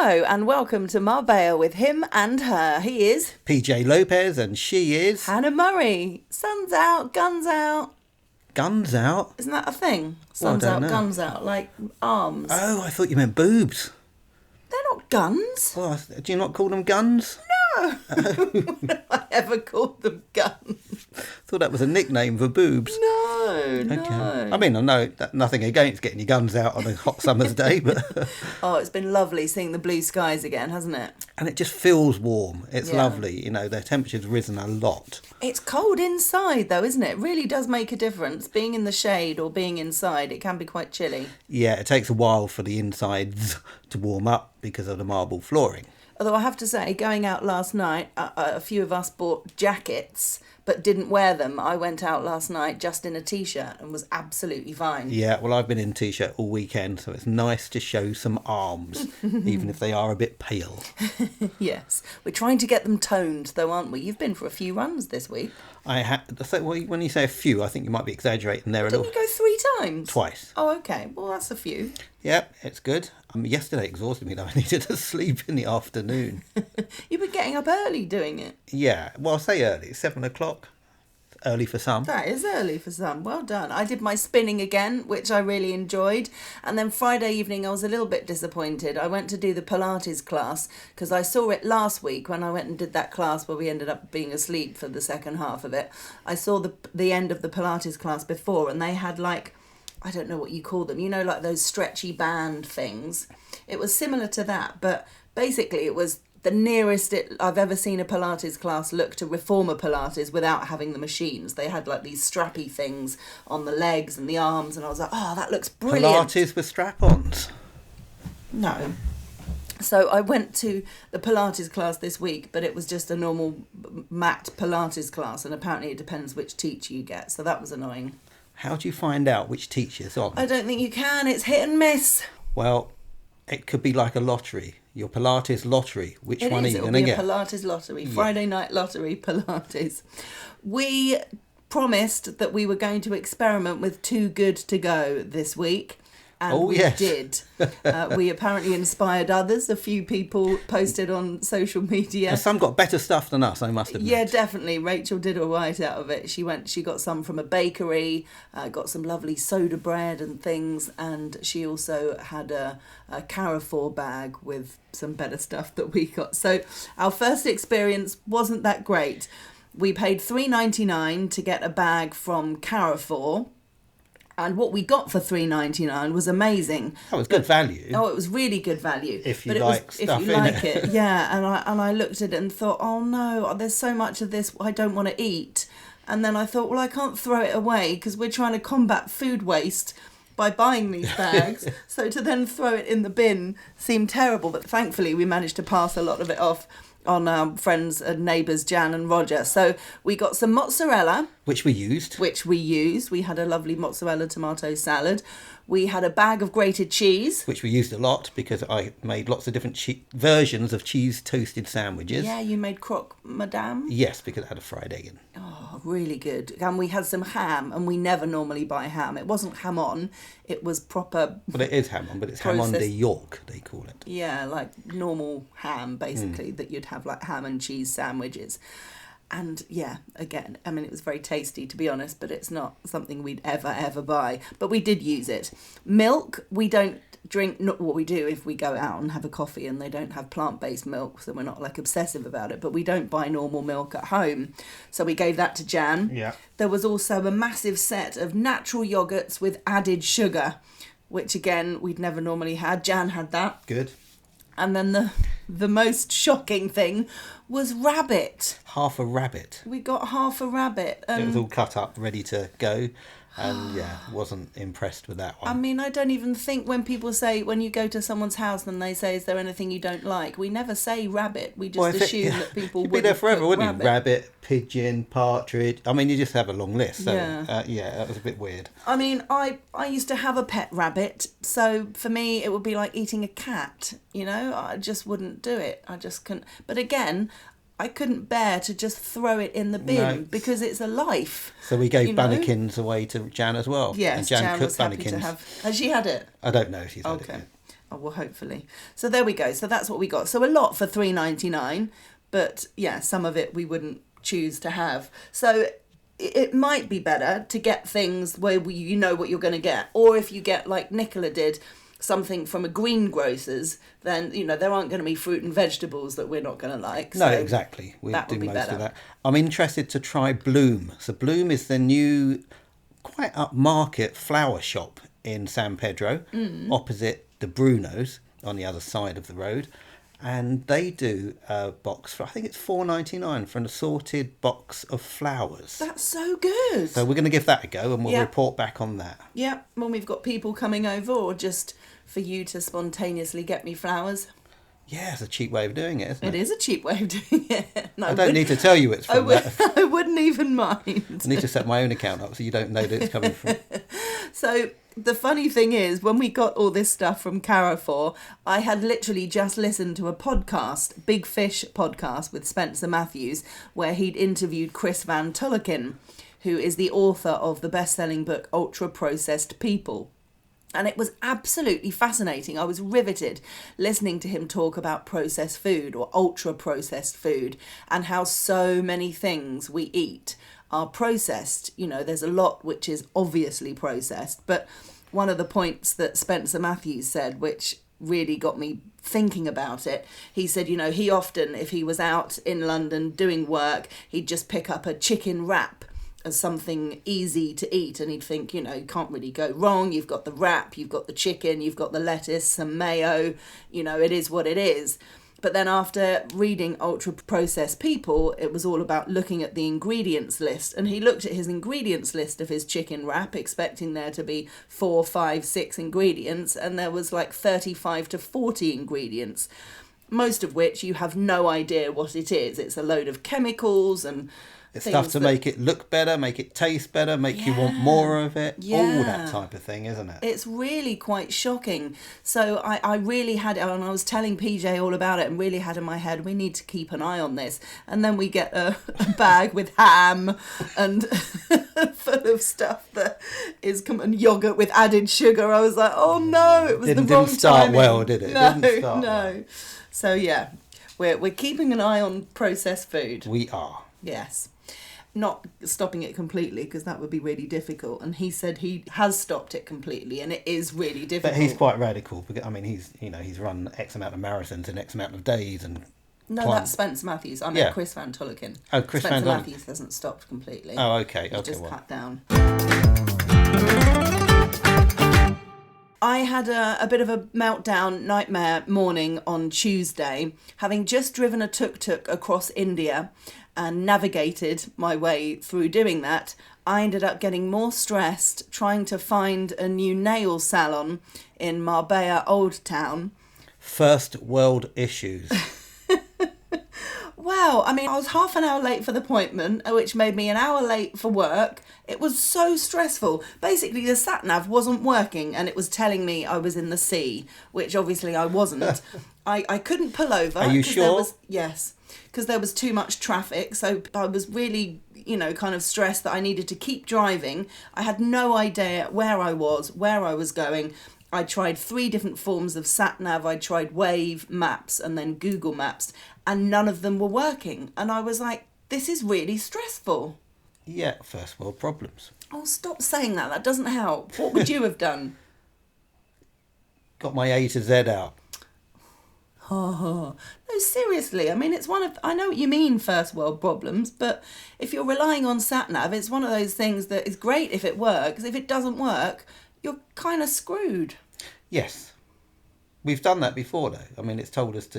Hello and welcome to Marbella with him and her. He is PJ Lopez and she is... Hannah Murray. Sun's out, guns out. Guns out? Isn't that a thing? Well, Sun's I don't out, know. guns out, like arms. Oh, I thought you meant boobs. They're not guns. Well, do you not call them guns? No. When have I ever called them guns? Thought that was a nickname for boobs. No, no. Okay. I mean, I know that nothing against getting your guns out on a hot summer's day, but... Oh, it's been lovely seeing the blue skies again, hasn't it? And it just feels warm. It's Yeah. lovely. You know, the temperature's risen a lot. It's cold inside though, isn't it? It really does make a difference. Being in the shade or being inside, it can be quite chilly. Yeah, it takes a while for the insides to warm up because of the marble flooring. Although I have to say, going out last night, a few of us bought jackets but didn't wear them. I went out last night just in a T-shirt and was absolutely fine. Yeah, well, I've been in T-shirt all weekend, so it's nice to show some arms, even if they are a bit pale. Yes. We're trying to get them toned, though, aren't we? You've been for a few runs this week. I had. So when you say a few, I think you might be exaggerating there a Didn't little. you go 3 times? Twice. Oh, okay. Well, that's a few. Yep, it's good. Yesterday exhausted me though. I needed to sleep in the afternoon. You've been getting up early doing it. Yeah, well, I'll say early. 7 o'clock. Early for some. That is early for some. Well done. I did my spinning again, which I really enjoyed. And then Friday evening, I was a little bit disappointed. I went to do the Pilates class because I saw it last week when I went and did that class where we ended up being asleep for the second half of it. I saw the end of the Pilates class before and they had like, I don't know what you call them, you know, like those stretchy band things. It was similar to that, but basically it was the nearest I've ever seen a Pilates class look to reformer Pilates without having the machines. They had like these strappy things on the legs and the arms, and I was like, oh, that looks brilliant. Pilates with strap-ons. No. So I went to the Pilates class this week, but it was just a normal mat Pilates class, and apparently it depends which teacher you get, so that was annoying. How do you find out which teacher's on? I don't think you can. It's hit and miss. Well, it could be like a lottery. Your Pilates lottery. Which one are you going to get? It'll be a Pilates lottery. Yeah. Friday night lottery, Pilates. We promised that we were going to experiment with Too Good to Go this week. And we did. We apparently inspired others. A few people posted on social media. And some got better stuff than us, I must admit. Yeah, definitely. Rachel did all right out of it. She got some from a bakery, got some lovely soda bread and things, and she also had a Carrefour bag with some better stuff that we got. So our first experience wasn't that great. We paid $3.99 to get a bag from Carrefour. And what we got for $3.99 was amazing. Oh, it was good value. Oh, it was really good value. If you like stuff in it. Yeah. And I looked at it and thought, oh no, there's so much of this I don't want to eat. And then I thought, well, I can't throw it away because we're trying to combat food waste by buying these bags. So to then throw it in the bin seemed terrible. But thankfully, we managed to pass a lot of it off on our friends and neighbours Jan and Roger. So we got some mozzarella. Which we used. We had a lovely mozzarella tomato salad. We had a bag of grated cheese. Which we used a lot because I made lots of different versions of cheese toasted sandwiches. Yeah, you made croque madame? Yes, because it had a fried egg in. Oh, really good. And we had some ham, and we never normally buy ham. It wasn't ham on, it was proper... Well, it is ham on, but it's ham on the York, they call it. Yeah, like normal ham, basically, that you'd have like ham and cheese sandwiches. And yeah, again, I mean, it was very tasty, to be honest, but it's not something we'd ever buy. But we did use it. Milk, we don't drink, not what we do if we go out and have a coffee and they don't have plant-based milk, so we're not like obsessive about it, but we don't buy normal milk at home. So we gave that to Jan. Yeah. There was also a massive set of natural yogurts with added sugar, which again, we'd never normally had. Jan had that. Good. And then the most shocking thing was rabbit. Half a rabbit. We got half a rabbit. It was all cut up, ready to go. And yeah, wasn't impressed with that one. I mean, I don't even think when people say, when you go to someone's house and they say, is there anything you don't like? We never say rabbit. We just assume that people would be there forever, wouldn't you? Rabbit, pigeon, partridge. I mean, you just have a long list. So yeah, that was a bit weird. I mean, I used to have a pet rabbit. So for me, it would be like eating a cat, you know? I just wouldn't do it. I just couldn't. But again, I couldn't bear to just throw it in the bin because it's a life. So we gave Bannekins away to Jan as well. Yes, and Jan was cooked happy to Bannekins. have. Has she had it? I don't know if she's had it yet. Oh, well, hopefully. So there we go. So that's what we got. So a lot for $3.99, but yeah, some of it we wouldn't choose to have. So it might be better to get things where you know what you're going to get. Or if you get, like Nicola did, something from a greengrocer's, then, you know, there aren't going to be fruit and vegetables that we're not going to like. No, exactly. We do most better. of that. I'm interested to try Bloom. So Bloom is the new, quite upmarket flower shop in San Pedro, opposite the Bruno's on the other side of the road. And they do a box for, I think it's $4.99 for an assorted box of flowers. That's so good. So we're going to give that a go, and we'll report back on that. Yeah, when we've got people coming over, or just for you to spontaneously get me flowers. Yeah, it's a cheap way of doing it, isn't it? It is a cheap way of doing it. I don't need to tell you it's from that. I wouldn't even mind. I need to set my own account up so you don't know that it's coming from. So the funny thing is, when we got all this stuff from Carrefour, I had literally just listened to a podcast, Big Fish podcast with Spencer Matthews, where he'd interviewed Chris van Tulleken, who is the author of the best-selling book Ultra Processed People. And it was absolutely fascinating. I was riveted listening to him talk about processed food or ultra processed food, and how so many things we eat are processed. You know, there's a lot which is obviously processed, but one of the points that Spencer Matthews said, which really got me thinking about it, he said, you know, he often, if he was out in London doing work, he'd just pick up a chicken wrap as something easy to eat, and he'd think, you know, you can't really go wrong. You've got the wrap, you've got the chicken, you've got the lettuce, some mayo, you know, it is what it is. But then after reading Ultra Processed People, it was all about looking at the ingredients list, and he looked at his ingredients list of his chicken wrap, expecting there to be 4, 5, 6 ingredients, and there was like 35 to 40 ingredients, most of which you have no idea what it is. It's a load of chemicals and it's stuff to make it look better, make it taste better, make you want more of it, all that type of thing, isn't it? It's really quite shocking. So I really had, and I was telling PJ all about it, and really had in my head, we need to keep an eye on this. And then we get a bag with ham and full of stuff that is and yogurt with added sugar. I was like, oh no, it was the wrong Didn't start timing. well, did it? No, Didn't start no. well. So yeah, we're keeping an eye on processed food. We are. Yes. Not stopping it completely, because that would be really difficult. And he said he has stopped it completely, and it is really difficult. But he's quite radical. Because, I mean, he's run X amount of marathons in X amount of days and. No, that's Spencer Matthews. I mean, Chris van Tulleken. Oh, Chris Spencer van Tulleken. Matthews hasn't stopped completely. Oh, okay. He's just well. cut down. I had a bit of a meltdown nightmare morning on Tuesday, having just driven a tuk-tuk across India and navigated my way through doing that. I ended up getting more stressed trying to find a new nail salon in Marbella Old Town. First world issues. Wow, I mean, I was half an hour late for the appointment, which made me an hour late for work. It was so stressful. Basically, the sat-nav wasn't working, and it was telling me I was in the sea, which obviously I wasn't. I couldn't pull over. Are you sure? Yes, because there was too much traffic, so I was really, you know, kind of stressed that I needed to keep driving. I had no idea where I was going. I tried 3 different forms of sat-nav. I tried Wave, Maps, and then Google Maps, and none of them were working. And I was like, this is really stressful. Yeah, first world problems. Oh, stop saying that. That doesn't help. What would you have done? Got my A to Z out. Oh, no, seriously. I mean, it's I know what you mean, first world problems, but if you're relying on sat-nav, it's one of those things that is great if it works. If it doesn't work, you're kind of screwed. Yes. We've done that before, though. I mean, it's told us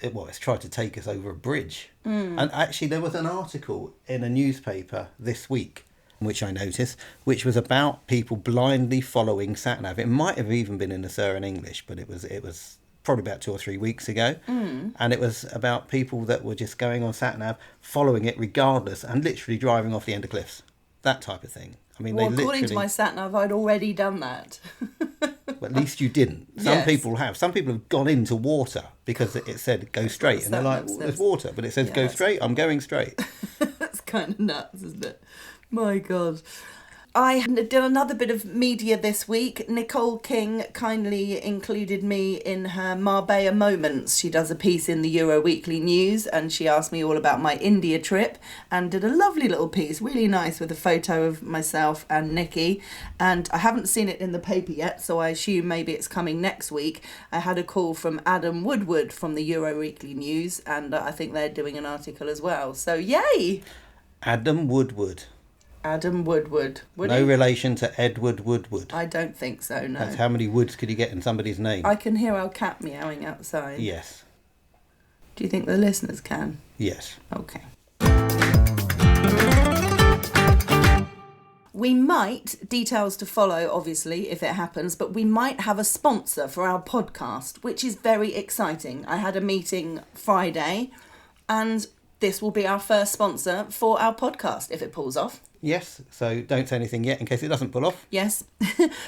it's tried to take us over a bridge. And actually, there was an article in a newspaper this week, which I noticed, which was about people blindly following sat-nav. It might have even been in the Sur in English, but it was probably about 2 or 3 weeks ago. And it was about people that were just going on sat-nav, following it regardless, and literally driving off the end of cliffs. That type of thing. I mean, well, according to my sat-nav, I'd already done that. Well, at least you didn't. Some people have. Some people have gone into water because it said go straight. And they're like, well, there's water. But it says go straight. I'm going straight. That's kind of nuts, isn't it? My God. I did another bit of media this week. Nicole King kindly included me in her Marbella Moments. She does a piece in the Euro Weekly News, and she asked me all about my India trip and did a lovely little piece, really nice, with a photo of myself and Nikki. And I haven't seen it in the paper yet, so I assume maybe it's coming next week. I had a call from Adam Woodward from the Euro Weekly News, and I think they're doing an article as well. So yay! Adam Woodward. Adam Woodward. No relation to Edward Woodward. I don't think so, no. That's how many woods could you get in somebody's name? I can hear our cat meowing outside. Yes. Do you think the listeners can? Yes. Okay. We might, details to follow obviously if it happens, but we might have a sponsor for our podcast, which is very exciting. I had a meeting Friday and this will be our first sponsor for our podcast if it pulls off. Yes, so don't say anything yet in case it doesn't pull off. Yes,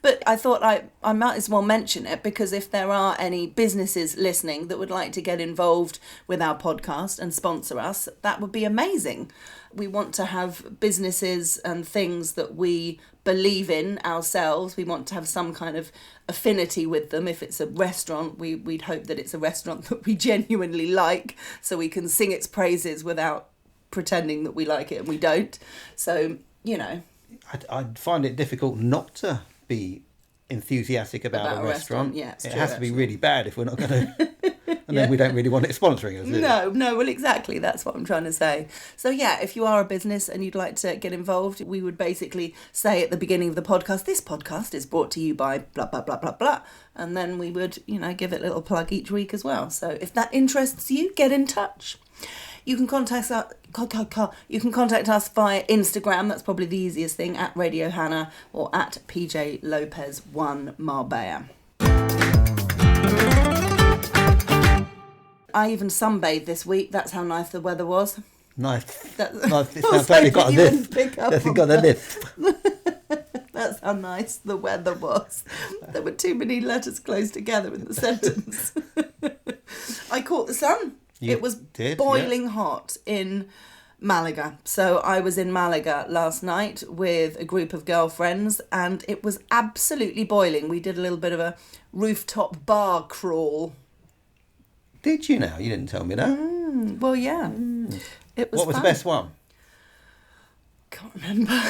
but I thought I might as well mention it because if there are any businesses listening that would like to get involved with our podcast and sponsor us, that would be amazing. We want to have businesses and things that we believe in ourselves. We want to have some kind of affinity with them. If it's a restaurant, we'd hope that it's a restaurant that we genuinely like so we can sing its praises without pretending that we like it and we don't. So, you know. I'd find it difficult not to be enthusiastic about a restaurant. Yeah, it has to be really bad if we're not going to... And then we don't really want it sponsoring us, do we? No, well, exactly. That's what I'm trying to say. So, yeah, if you are a business and you'd like to get involved, we would basically say at the beginning of the podcast, this podcast is brought to you by blah, blah, blah, blah, blah. And then we would, give it a little plug each week as well. So if that interests you, get in touch. You can contact us. You can contact us via Instagram. That's probably the easiest thing, at Radio Hannah or at PJ Lopez 1 Marbella. I even sunbathed this week. That's how nice the weather was. Nice. Nice. It sounds like got a lift. Definitely got a lift. That's how nice the weather was. There were too many letters close together in the sentence. I caught the sun. It was boiling hot in Malaga. So I was in Malaga last night with a group of girlfriends and it was absolutely boiling. We did a little bit of a rooftop bar crawl. Did you now? You didn't tell me that. Well, yeah. It was What was fun. the best one? Can't remember.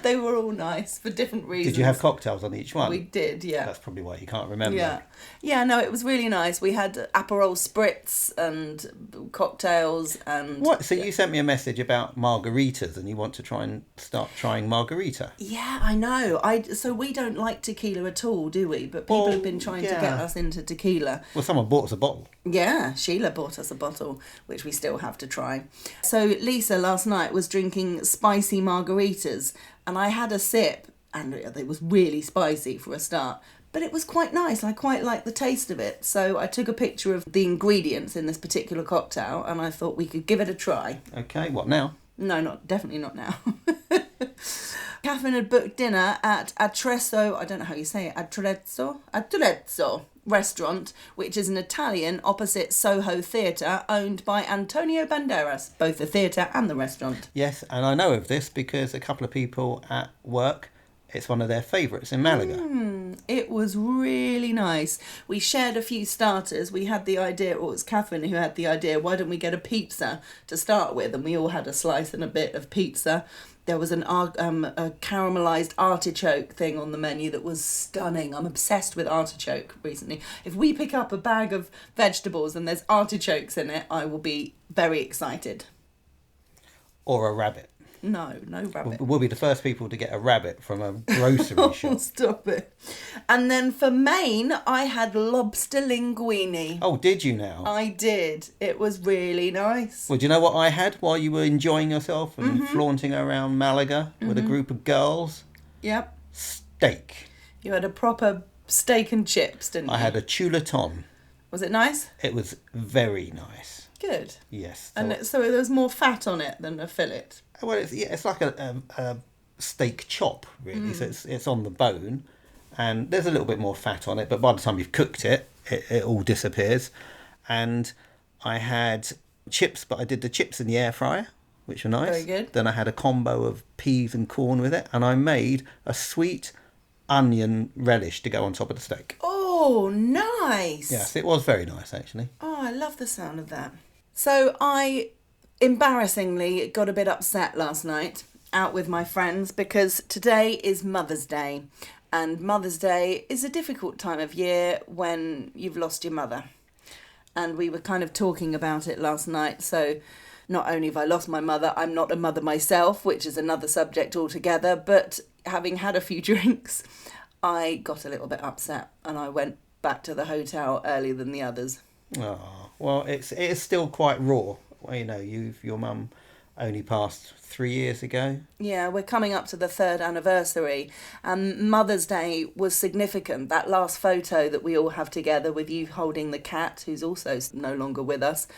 They were all nice for different reasons. Did you have cocktails on each one? We did, yeah. That's probably why you can't remember. Yeah, no, it was really nice. We had Aperol Spritz and cocktails and... What? So you sent me a message about margaritas and you want to try and start trying margarita? Yeah, I know. So we don't like tequila at all, do we? But people have been trying to get us into tequila. Well, someone bought us a bottle. Yeah, Sheila bought us a bottle, which we still have to try. So Lisa last night was drinking spicy margaritas and I had a sip and it was really spicy for a start. But it was quite nice. I quite liked the taste of it. So I took a picture of the ingredients in this particular cocktail and I thought we could give it a try. Okay, what now? No, definitely not now. Catherine had booked dinner at Atrezzo, I don't know how you say it, Atrezzo restaurant, which is an Italian opposite Soho Theatre owned by Antonio Banderas, both the theatre and the restaurant. Yes, and I know of this because a couple of people at work, it's one of their favourites in Malaga. It was really nice. We shared a few starters. We had the idea, or it was Catherine who had the idea, why don't we get a pizza to start with? And we all had a slice and a bit of pizza. There was a caramelised artichoke thing on the menu that was stunning. I'm obsessed with artichoke recently. If we pick up a bag of vegetables and there's artichokes in it, I will be very excited. Or a rabbit. No rabbit. We'll be the first people to get a rabbit from a grocery shop. Stop it. And then for Maine, I had lobster linguine. Oh, did you now? I did. It was really nice. Well, do you know what I had while you were enjoying yourself and flaunting around Malaga with a group of girls? Yep. Steak. You had a proper steak and chips, didn't you? I had a chuleton. Was it nice? It was very nice. Good. Yes. And so there was more fat on it than a fillet. Well, it's like a steak chop, really. So it's on the bone, and there's a little bit more fat on it. But by the time you've cooked it, it all disappears. And I had chips, but I did the chips in the air fryer. which were nice. Very good. Then I had a combo of peas and corn with it, and I made a sweet onion relish to go on top of the steak. Oh, nice. Yes, it was very nice, actually. Oh, I love the sound of that. So I embarrassingly got a bit upset last night out with my friends because today is Mother's Day. And Mother's Day is a difficult time of year when you've lost your mother. And we were kind of talking about it last night. So not only have I lost my mother, I'm not a mother myself, which is another subject altogether. But having had a few drinks, I got a little bit upset and I went back to the hotel earlier than the others. Oh, well, it is still quite raw. Well, you know, your mum only passed 3 years ago. Yeah, we're coming up to the 3rd anniversary, and Mother's Day was significant. That last photo that we all have together with you holding the cat, who's also no longer with us,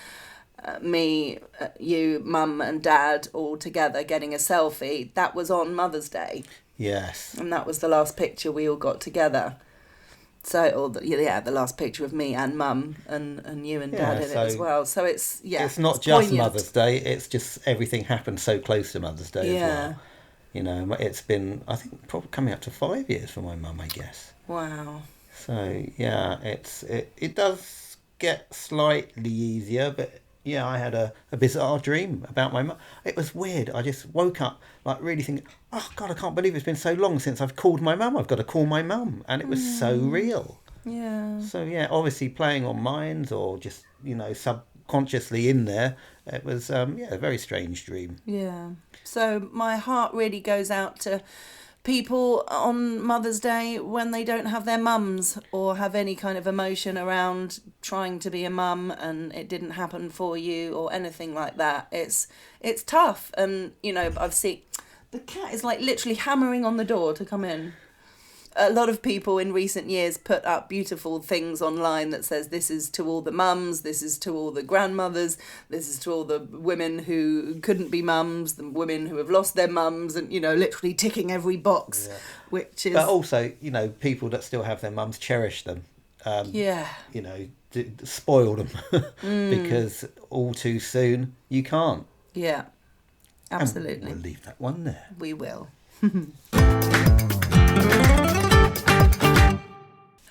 me, you, Mum and Dad all together getting a selfie, that was on Mother's Day. Yes. And that was the last picture we all got together. So, the last picture of me and Mum and you and Dad in it as well. So it's not just poignant. Mother's Day. It's just everything happened so close to Mother's Day as well. You know, it's been, I think, probably coming up to 5 years for my mum, I guess. Wow. So yeah, it does get slightly easier, but yeah, I had a bizarre dream about my mum. It was weird. I just woke up like really thinking, oh God, I can't believe it's been so long since I've called my mum. I've got to call my mum. And it was so real. Yeah. So yeah, obviously playing on minds or just, you know, subconsciously in there. It was, a very strange dream. Yeah. So my heart really goes out to people on Mother's Day when they don't have their mums or have any kind of emotion around trying to be a mum and it didn't happen for you or anything like that. It's tough. And, you know, I've seen the cat is like literally hammering on the door to come in. A lot of people in recent years put up beautiful things online that says this is to all the mums, this is to all the grandmothers, this is to all the women who couldn't be mums, the women who have lost their mums, and, you know, literally ticking every box, which is... But also, you know, people that still have their mums cherish them. You know, spoil them because all too soon you can't. Yeah, absolutely. And we'll leave that one there. We will.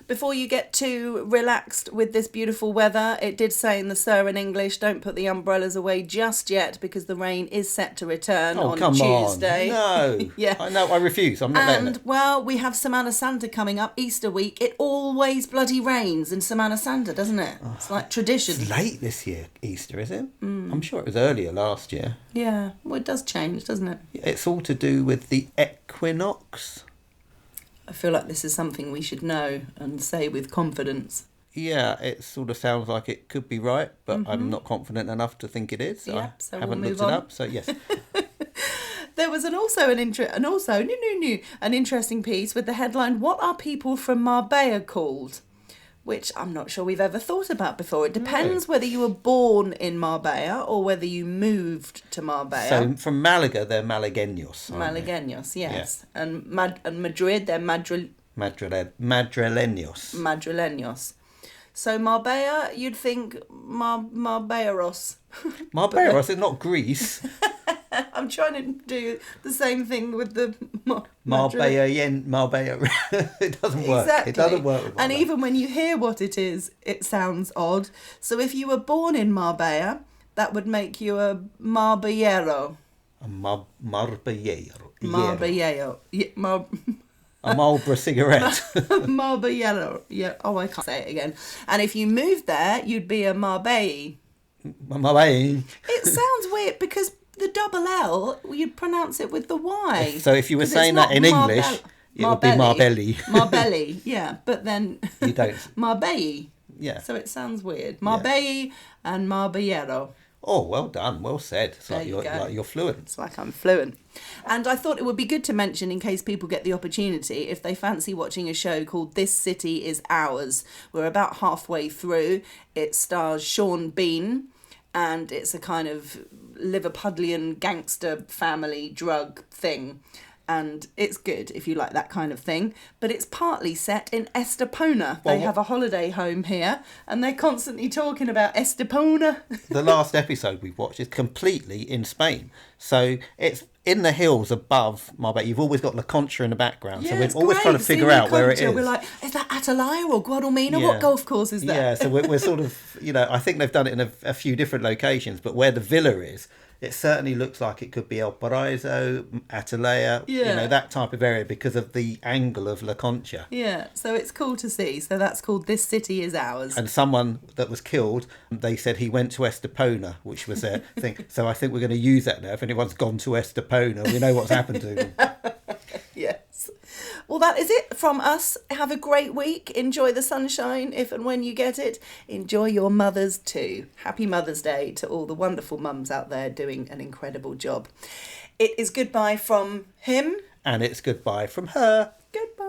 Before you get too relaxed with this beautiful weather, it did say in the Sir in English, don't put the umbrellas away just yet because the rain is set to return on Tuesday. No. Yeah. I know, I refuse. I'm not letting it. And, well, we have Semana Santa coming up, Easter week. It always bloody rains in Semana Santa, doesn't it? It's like tradition. It's late this year, Easter, is it? I'm sure it was earlier last year. Yeah. Well, it does change, doesn't it? It's all to do with the equinox. I feel like this is something we should know and say with confidence. Yeah, it sort of sounds like it could be right, but I'm not confident enough to think it is. Yeah, so I haven't we'll looked move it on. up, so yes. There was an interesting piece with the headline, "What are people from Marbella called?" Which I'm not sure we've ever thought about before. It depends whether you were born in Marbella or whether you moved to Marbella. So from Malaga, they're Malagueños. Malagueños, yes. Yeah. And Madrid, they're Madrileños. Madrileños. So Marbella, you'd think Marbellaros. Marbellaros is not Greece. I'm trying to do the same thing with the Marbella. It doesn't work. Exactly. It doesn't work with and even when you hear what it is, it sounds odd. So if you were born in Marbella, that would make you a Marbellero. A Marbellero. Marbellero. A Marlboro cigarette. Marbellero. Yeah. Oh, I can't say it again. And if you moved there, you'd be a Marbella. Marbella. It sounds weird because the double L, you'd pronounce it with the Y. So if you were saying that in English, it would be Marbelli. Marbelli, yeah. But then... You don't. Marbelli. Yeah. So it sounds weird. Marbelli and Marbellero. Oh, well done. Well said. It's like you're fluent. It's like I'm fluent. And I thought it would be good to mention, in case people get the opportunity, if they fancy watching a show called This City Is Ours. We're about halfway through. It stars Sean Bean, and it's a kind of Liverpudlian gangster family drug thing. and it's good if you like that kind of thing. But it's partly set in Estepona. They have a holiday home here, and they're constantly talking about Estepona. The last episode we've watched is completely in Spain. So it's in the hills above Marbella. You've always got La Concha in the background. Yeah, so we're it's always great. trying to figure out where it is. We're like, is that Atalaya or Guadalmina? Yeah. What golf course is that? Yeah, so we're sort of, I think they've done it in a few different locations, but where the villa is, it certainly looks like it could be El Paraiso, Atalaya, that type of area because of the angle of La Concha. Yeah, so it's cool to see. So that's called This City Is Ours. And someone that was killed, they said he went to Estepona, which was their thing. So I think we're going to use that now. If anyone's gone to Estepona, we know what's happened to them. Yes. Well, that is it from us. Have a great week. Enjoy the sunshine if and when you get it. Enjoy your mothers too. Happy Mother's Day to all the wonderful mums out there doing an incredible job. It is goodbye from him. And it's goodbye from her. Goodbye.